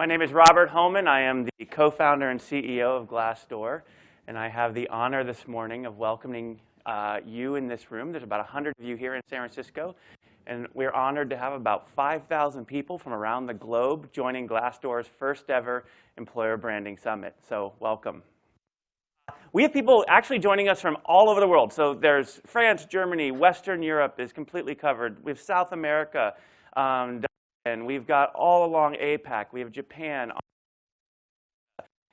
My name is Robert Hohman. I am the co-founder and CEO of Glassdoor, and I have the honor this morning of welcoming you in this room. There's about 100 of you here in San Francisco, and we're honored to have about 5,000 people from around the globe joining Glassdoor's first ever Employer Branding Summit. So welcome. We have people actually joining us from all over the world. So there's France, Germany, Western Europe is completely covered. We have South America, and we've got all along APAC. We have Japan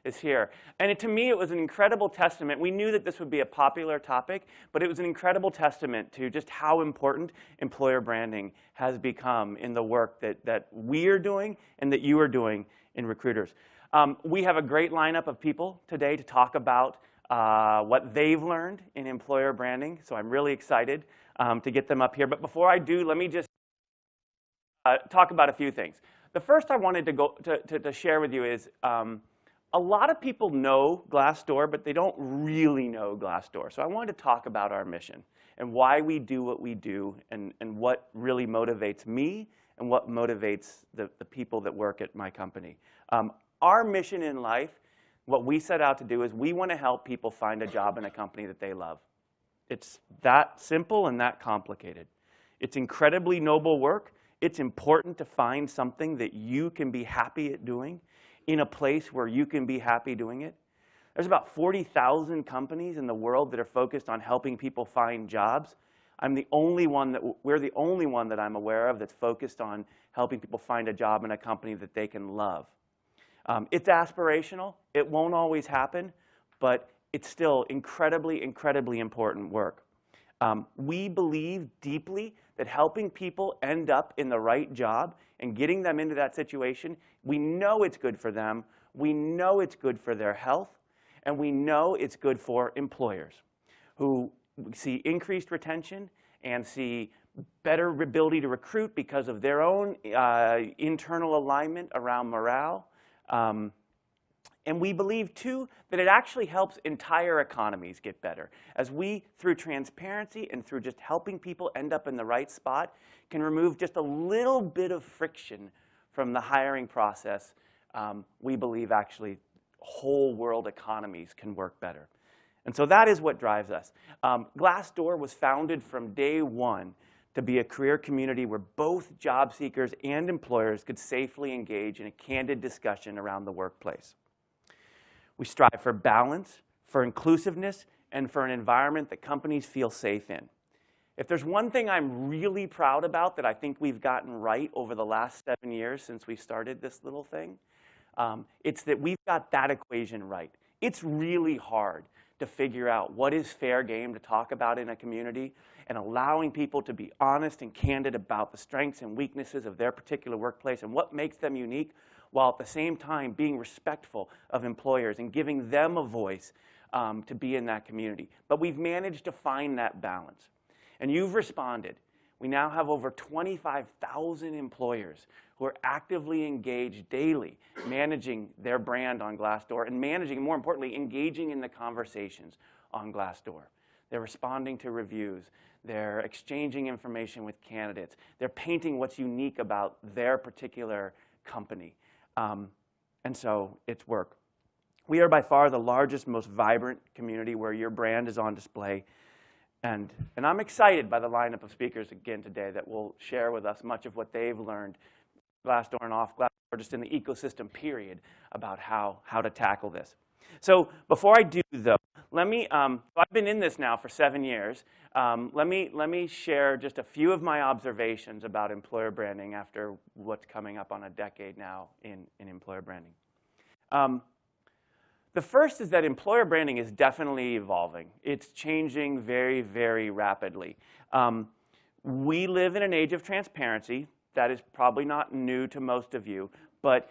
is here. And to me, it was an incredible testament. We knew that this would be a popular topic, but it was an incredible testament to just how important employer branding has become in the work that we are doing and that you are doing in recruiters. We have a great lineup of people today to talk about what they've learned in employer branding. So I'm really excited to get them up here. But before I do, let me just talk about a few things. The first I wanted to share with you is a lot of people know Glassdoor, but they don't really know Glassdoor. So I wanted to talk about our mission and why we do what we do and what really motivates me and what motivates the people that work at my company. Our mission in life, what we set out to do is we want to help people find a job in a company that they love. It's that simple and that complicated. It's incredibly noble work. It's important to find something that you can be happy at doing in a place where you can be happy doing it. There's about 40,000 companies in the world that are focused on helping people find jobs. We're the only one that I'm aware of that's focused on helping people find a job in a company that they can love. It's aspirational. It won't always happen, but it's still incredibly, incredibly important work. We believe deeply that helping people end up in the right job and getting them into that situation, we know it's good for them, we know it's good for their health, and we know it's good for employers who see increased retention and see better ability to recruit because of their own internal alignment around morale. And we believe, too, that it actually helps entire economies get better. As we, through transparency and through just helping people end up in the right spot, can remove just a little bit of friction from the hiring process, we believe actually whole world economies can work better. And so that is what drives us. Glassdoor was founded from day one to be a career community where both job seekers and employers could safely engage in a candid discussion around the workplace. We strive for balance, for inclusiveness, and for an environment that companies feel safe in. If there's one thing I'm really proud about that I think we've gotten right over the last 7 years since we started this little thing, it's that we've got that equation right. It's really hard to figure out what is fair game to talk about in a community and allowing people to be honest and candid about the strengths and weaknesses of their particular workplace and what makes them unique, while at the same time being respectful of employers and giving them a voice to be in that community. But we've managed to find that balance. And you've responded. We now have over 25,000 employers who are actively engaged daily, managing their brand on Glassdoor and managing, more importantly, engaging in the conversations on Glassdoor. They're responding to reviews. They're exchanging information with candidates. They're painting what's unique about their particular company. And so it's work. We are by far the largest, most vibrant community where your brand is on display. And I'm excited by the lineup of speakers again today that will share with us much of what they've learned, Glassdoor and off Glassdoor, just in the ecosystem period, about how to tackle this. So before I do, though, let me, I've been in this now for 7 years. Let me share just a few of my observations about employer branding after what's coming up on a decade now in employer branding. The first is that employer branding is definitely evolving. It's changing very, very rapidly. We live in an age of transparency. That is probably not new to most of you, but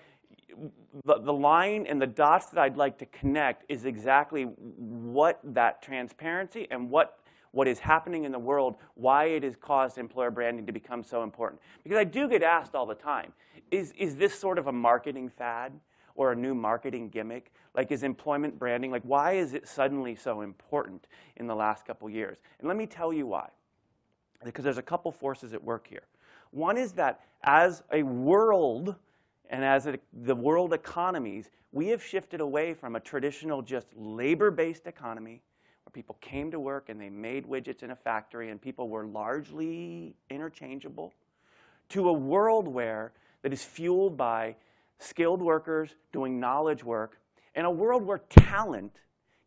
the line and the dots that I'd like to connect is exactly what that transparency and what is happening in the world, why it has caused employer branding to become so important. Because I do get asked all the time, is this sort of a marketing fad or a new marketing gimmick? Like, is employment branding, like, why is it suddenly so important in the last couple years? And let me tell you why. Because there's a couple forces at work here. One is that as a world, and as the world economies, we have shifted away from a traditional just labor-based economy where people came to work and they made widgets in a factory and people were largely interchangeable, to a world that is fueled by skilled workers doing knowledge work, and a world where talent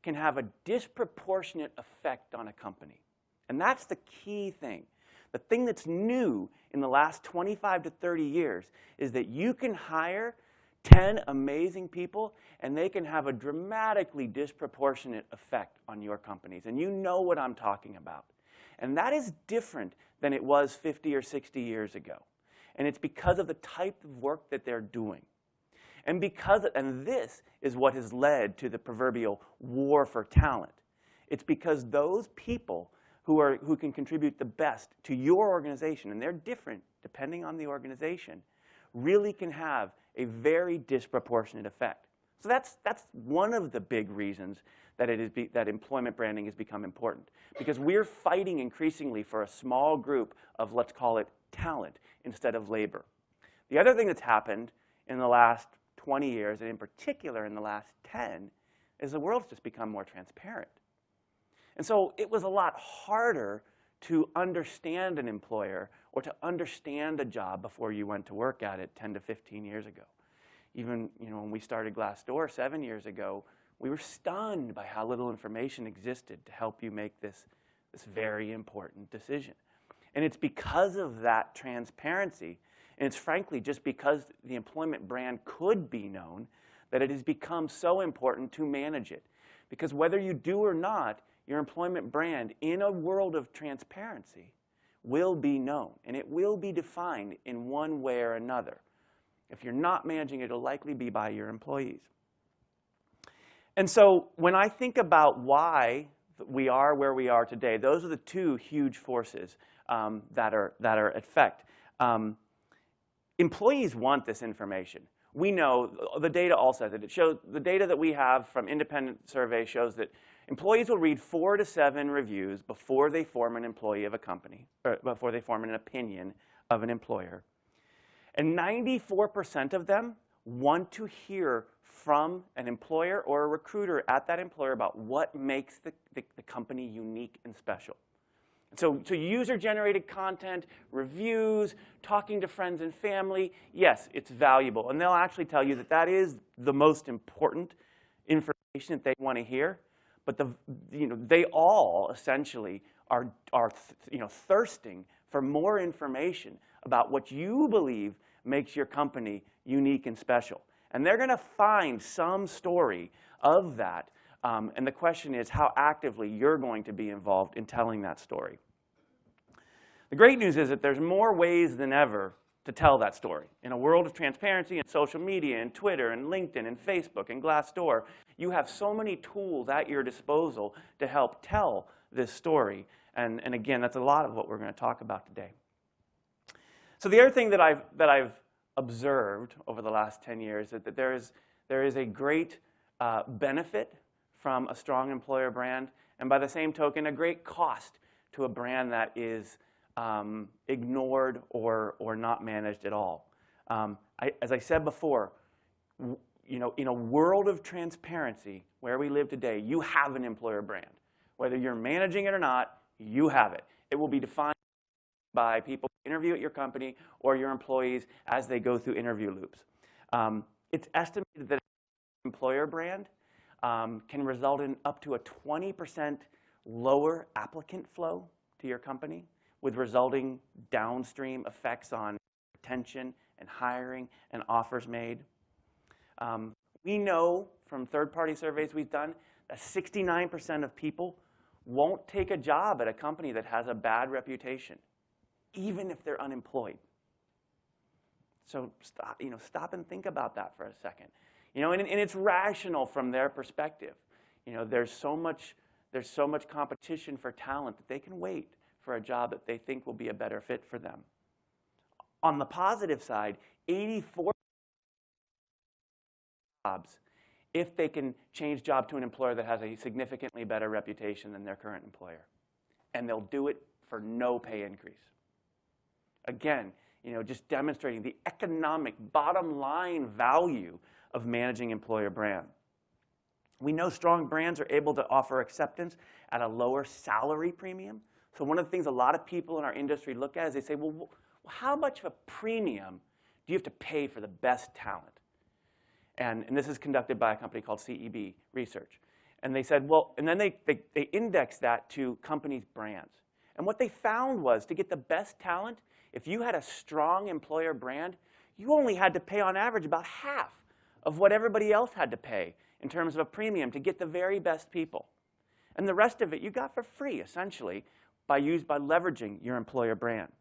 can have a disproportionate effect on a company. And that's the key thing. The thing that's new in the last 25 to 30 years is that you can hire 10 amazing people and they can have a dramatically disproportionate effect on your companies. And you know what I'm talking about. And that is different than it was 50 or 60 years ago. And it's because of the type of work that they're doing. And this is what has led to the proverbial war for talent. It's because those people who can contribute the best to your organization, and they're different depending on the organization, really can have a very disproportionate effect. So that's one of the big reasons that that employment branding has become important, because we're fighting increasingly for a small group of, let's call it, talent instead of labor. The other thing that's happened in the last 20 years, and in particular in the last 10, is the world's just become more transparent. And so it was a lot harder to understand an employer or to understand a job before you went to work at it 10 to 15 years ago. Even when we started Glassdoor 7 years ago, we were stunned by how little information existed to help you make this very important decision. And it's because of that transparency, and it's frankly just because the employment brand could be known, that it has become so important to manage it. Because whether you do or not, your employment brand in a world of transparency will be known, and it will be defined in one way or another. If you're not managing it, it'll likely be by your employees. And so when I think about why we are where we are today, those are the two huge forces that are at effect. Employees want this information. We know the data all says it. It shows the data that we have from independent surveys shows that employees will read 4 to 7 reviews before they form an employee of a company, or before they form an opinion of an employer. And 94% of them want to hear from an employer or a recruiter at that employer about what makes the company unique and special. So user-generated content, reviews, talking to friends and family, yes, it's valuable. And they'll actually tell you that that is the most important information that they want to hear. But they all essentially are thirsting for more information about what you believe makes your company unique and special. And they're going to find some story of that. And the question is how actively you're going to be involved in telling that story. The great news is that there's more ways than ever to tell that story. In a world of transparency and social media and Twitter and LinkedIn and Facebook and Glassdoor, you have so many tools at your disposal to help tell this story. And again, that's a lot of what we're going to talk about today. So the other thing that I've observed over the last 10 years is that there is a great benefit from a strong employer brand, and by the same token, a great cost to a brand that is ignored or not managed at all. As I said before, in a world of transparency where we live today, you have an employer brand. Whether you're managing it or not, you have it. It will be defined by people who interview at your company or your employees as they go through interview loops. It's estimated that an employer brand can result in up to a 20% lower applicant flow to your company, with resulting downstream effects on retention and hiring and offers made. We know from third-party surveys we've done that 69% of people won't take a job at a company that has a bad reputation, even if they're unemployed. So stop and think about that for a second. And it's rational from their perspective. There's so much competition for talent that they can wait for a job that they think will be a better fit for them. On the positive side, 84% jobs if they can change job to an employer that has a significantly better reputation than their current employer. And they'll do it for no pay increase. Again, just demonstrating the economic bottom line value of managing employer brand. We know strong brands are able to offer acceptance at a lower salary premium. So one of the things a lot of people in our industry look at is they say, well, how much of a premium do you have to pay for the best talent? And this is conducted by a company called CEB Research. And they said, well, and then they indexed that to companies' brands. And what they found was to get the best talent, if you had a strong employer brand, you only had to pay on average about half of what everybody else had to pay in terms of a premium to get the very best people. And the rest of it you got for free, essentially, by leveraging your employer brand.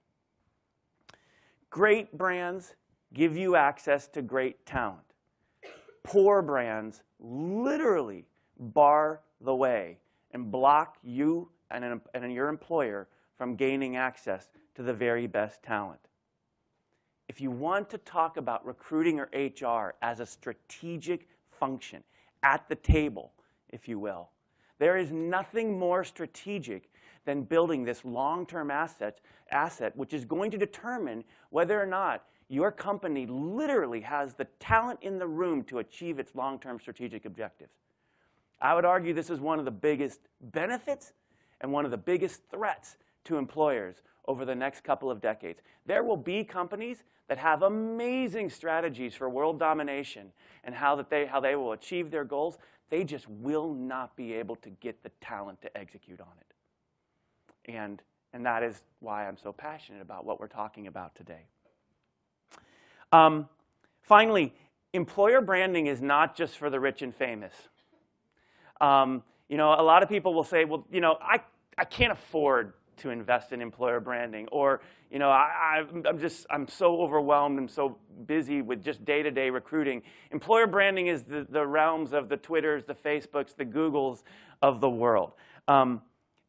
Great brands give you access to great talent. Poor brands literally bar the way and block you and your employer from gaining access to the very best talent. If you want to talk about recruiting or HR as a strategic function at the table, if you will, there is nothing more strategic than building this long-term asset which is going to determine whether or not your company literally has the talent in the room to achieve its long-term strategic objectives. I would argue this is one of the biggest benefits and one of the biggest threats to employers over the next couple of decades. There will be companies that have amazing strategies for world domination and how they will achieve their goals. They just will not be able to get the talent to execute on it. And that is why I'm so passionate about what we're talking about today. Finally, employer branding is not just for the rich and famous. A lot of people will say, well, I can't afford to invest in employer branding, or I'm so overwhelmed and so busy with just day-to-day recruiting. Employer branding is the realms of the Twitters, the Facebooks, the Googles of the world. And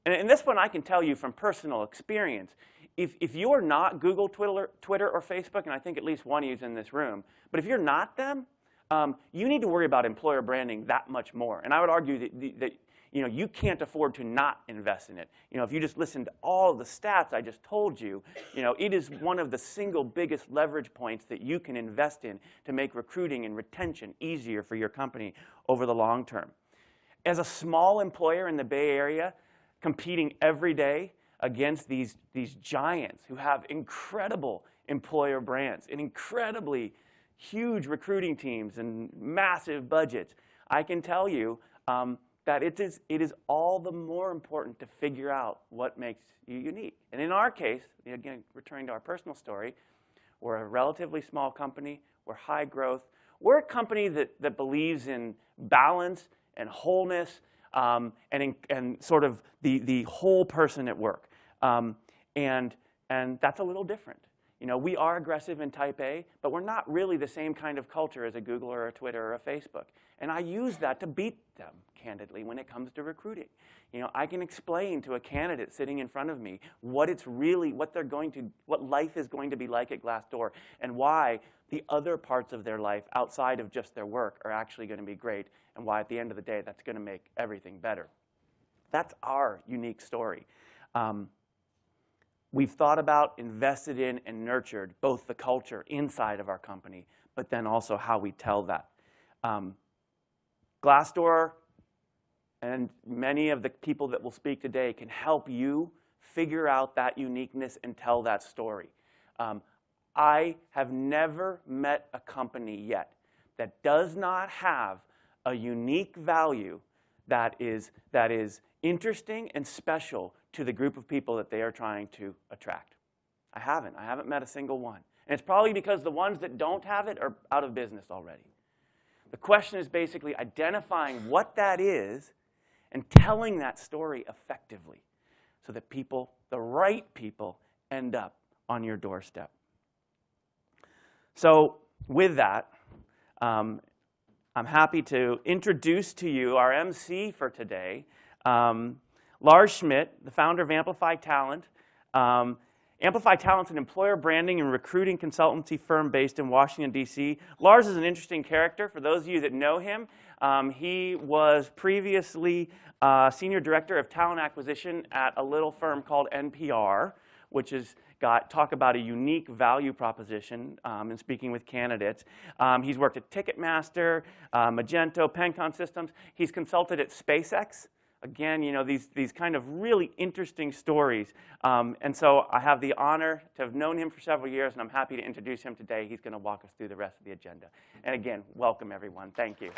this one I can tell you from personal experience. If you're not Google, Twitter, or Facebook, and I think at least one of you is in this room, but if you're not them, you need to worry about employer branding that much more. And I would argue that you can't afford to not invest in it. If you just listen to all the stats I just told you, it is one of the single biggest leverage points that you can invest in to make recruiting and retention easier for your company over the long term. As a small employer in the Bay Area, competing every day against these giants who have incredible employer brands and incredibly huge recruiting teams and massive budgets, I can tell you that it is all the more important to figure out what makes you unique. And in our case, again, returning to our personal story, we're a relatively small company. We're high growth. We're a company that believes in balance and wholeness and sort of the whole person at work. And that's a little different. We are aggressive in type A, but we're not really the same kind of culture as a Google or a Twitter or a Facebook. And I use that to beat them, candidly, when it comes to recruiting. I can explain to a candidate sitting in front of me what life is going to be like at Glassdoor, and why the other parts of their life outside of just their work are actually going to be great, and why at the end of the day that's going to make everything better. That's our unique story. We've thought about, invested in, and nurtured both the culture inside of our company, but then also how we tell that. Glassdoor and many of the people that will speak today can help you figure out that uniqueness and tell that story. I have never met a company yet that does not have a unique value that is interesting and special to the group of people that they are trying to attract. I haven't met a single one. And it's probably because the ones that don't have it are out of business already. The question is basically identifying what that is and telling that story effectively so that the right people, end up on your doorstep. So with that, I'm happy to introduce to you our MC for today, Lars Schmidt, the founder of Amplify Talent. Amplify Talent's an employer branding and recruiting consultancy firm based in Washington, D.C. Lars is an interesting character. For those of you that know him, he was previously Senior Director of Talent Acquisition at a little firm called NPR, which is talk about a unique value proposition in speaking with candidates. He's worked at Ticketmaster, Magento, Pencon Systems. He's consulted at SpaceX. Again, you know, these kind of really interesting stories. And so I have the honor to have known him for several years, and I'm happy to introduce him today. He's going to walk us through the rest of the agenda. And again, welcome, everyone. Thank you.